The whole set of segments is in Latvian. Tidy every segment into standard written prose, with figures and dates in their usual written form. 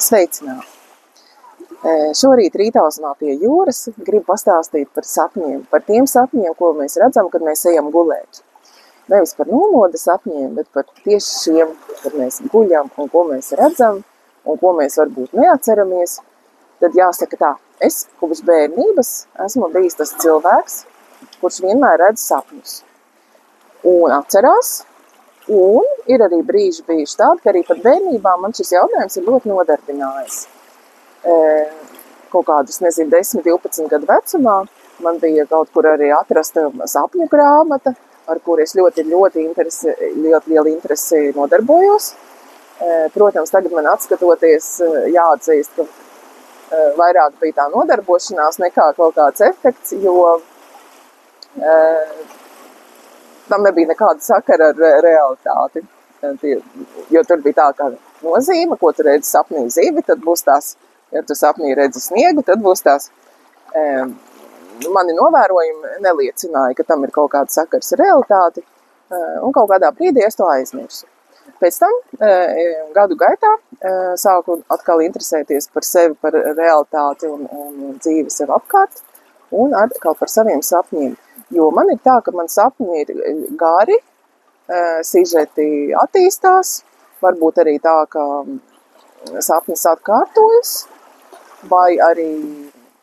Sveicināti! Šorīt rītausmā pie jūras gribu pastāstīt par sapņiem, par tiem sapņiem, ko mēs redzam, kad mēs ejam gulēt. Nevis par nomoda sapņiem, bet par tieši šiem, kad mēs guļam un ko mēs redzam un ko mēs varbūt neatceramies. Tad jāsaka tā, es kopš bērnības esmu bijis tas cilvēks, kurš vienmēr redz sapņus un atcerās. Un ir arī brīži bijuši tādi, ka arī pat bērnībā man šis jautājums ir ļoti nodarbinājis. Kaut kādus, 10, 12 gadu vecumā man bija kaut kur arī atrasta sapņu grāmata, ar kur es ļoti liela interesi nodarbojos. Protams, tagad man atskatoties jāatzīst, ka vairāk bija tā nodarbošanās nekā kaut kāds efekts, jo tam nebija nekāda sakara ar realitāti. Jo tur bija tā kā nozīme, ko tu redzi sapnī zivi, tad būs tās, ja tu sapnī redzi sniegu, tad būs tās. Mani novērojumi neliecināja, ka tam ir kaut kāda sakars ar realitāti, un kaut kādā brīdī es to aizmirsu. Pēc tam gadu gaitā sāku atkal interesēties par sevi, par realitāti un dzīvi sev apkārt, un atkal par saviem sapņiem. Jo man ir tā, ka man sapņi ir gari, sižeti attīstās, varbūt arī tā, ka sapnis atkārtojas, vai arī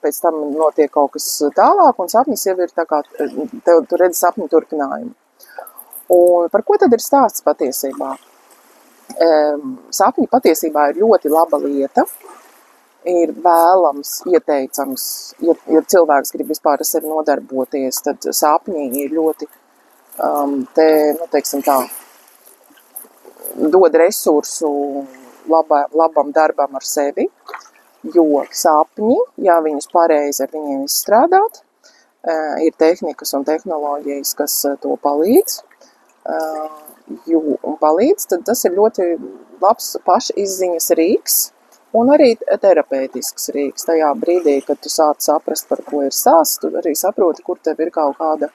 pēc tam notiek kaut kas tālāk, un sapnis jau ir tā kā, tu redzi sapņu turpinājumu. Un par ko tad ir stāsts patiesībā? Sapņi patiesībā ir ļoti laba lieta, ir vēlams, ieteicams, ja cilvēks grib vispār ar sevi nodarboties, tad sapņi ir ļoti, teiksim tā, dod resursu labam darbam ar sevi, jo sapņi, ja viņus pareizi ar viņiem izstrādāt, ir tehnikas un tehnoloģijas, kas to palīdz, tad tas ir ļoti labs pašizziņas rīks, un arī terapeitisks rīks. Tajā brīdī, kad tu sāc saprast, par ko ir stāsts, tu arī saproti, kur tev ir kaut kāda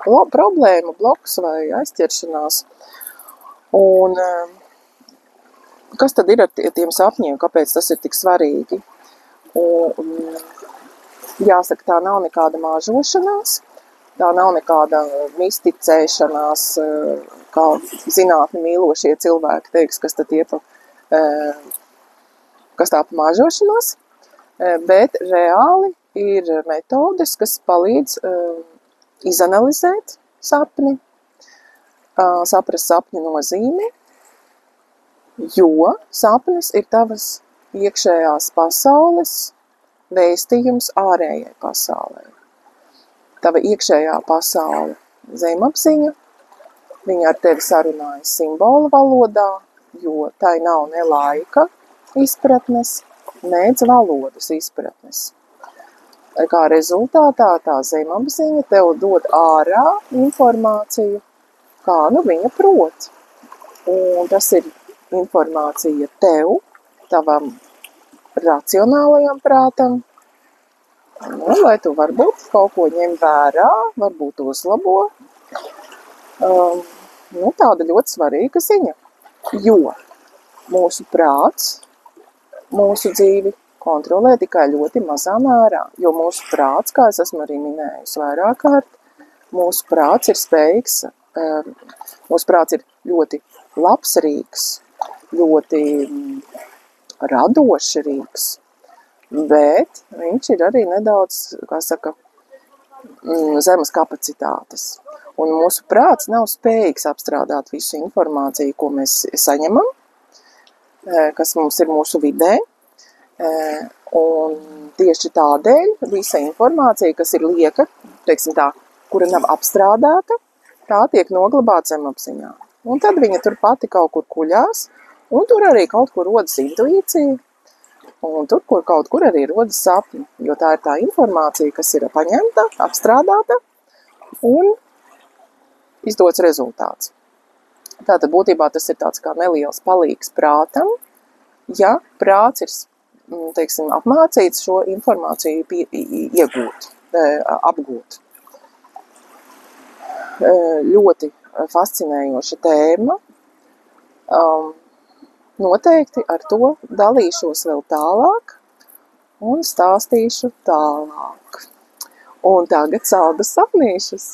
problēma, bloks vai aizķeršanās. Un kas tad ir ar tiem sapņiem, kāpēc tas ir tik svarīgi? Un, jāsaka, tā nav nekāda māžošanās, tā nav nekāda misticēšanās, kā zinātni mīlošie cilvēki teiks, kas tad kas tā pa māžošanās, bet reāli ir metodes, kas palīdz izanalizēt sapni, saprast sapņu nozīmi, jo sapnis ir tavas iekšējās pasaules vēstījums ārējai pasaulē. Tava iekšējā pasaule zemapziņa, viņa ar tevi sarunājas simbolu valodā, jo tai nav ne laika izpratnes, nedz valodas izpratnes. Kā rezultātā tā zemapziņa tev dod ārā informāciju, kā nu viņa prot. Un tas ir informācija tev, tavam racionālajam prātam, lai tu varbūt kaut ko ņem vērā, varbūt uzlabo. Tāda ļoti svarīga ziņa, jo mūsu prāts mūsu dzīvi kontrolē tikai ļoti mazā mērā, jo mūsu prāts, kā es esmu arī minējusi vairāk kārt, mūsu prāts ir spējīgs, mūsu prāts ir ļoti labs rīks, ļoti radošs rīks, bet viņš ir arī nedaudz, kā saka, zemes kapacitātes. Un mūsu prāts nav spējīgs apstrādāt visu informāciju, ko mēs saņemam, kas mums ir mūsu vidē, un tieši tādēļ visa informācija, kas ir lieka, teiksim tā, kura nav apstrādāta, tā tiek noglabāta zemapziņā. Un tad viņa tur pati kaut kur kuļās, un tur arī kaut kur rodas intuīcija, un tur kaut kur arī rodas sapņi, jo tā ir tā informācija, kas ir paņemta, apstrādāta un izdots rezultāts. Tātad būtībā tas ir tāds kā neliels palīgs prātam, ja prāts ir, teiksim, apmācīts šo informāciju apgūt. Ļoti fascinējoša tēma. noteikti ar to dalīšos vēl tālāk un stāstīšu tālāk. Un tagad saldas sapnīšus!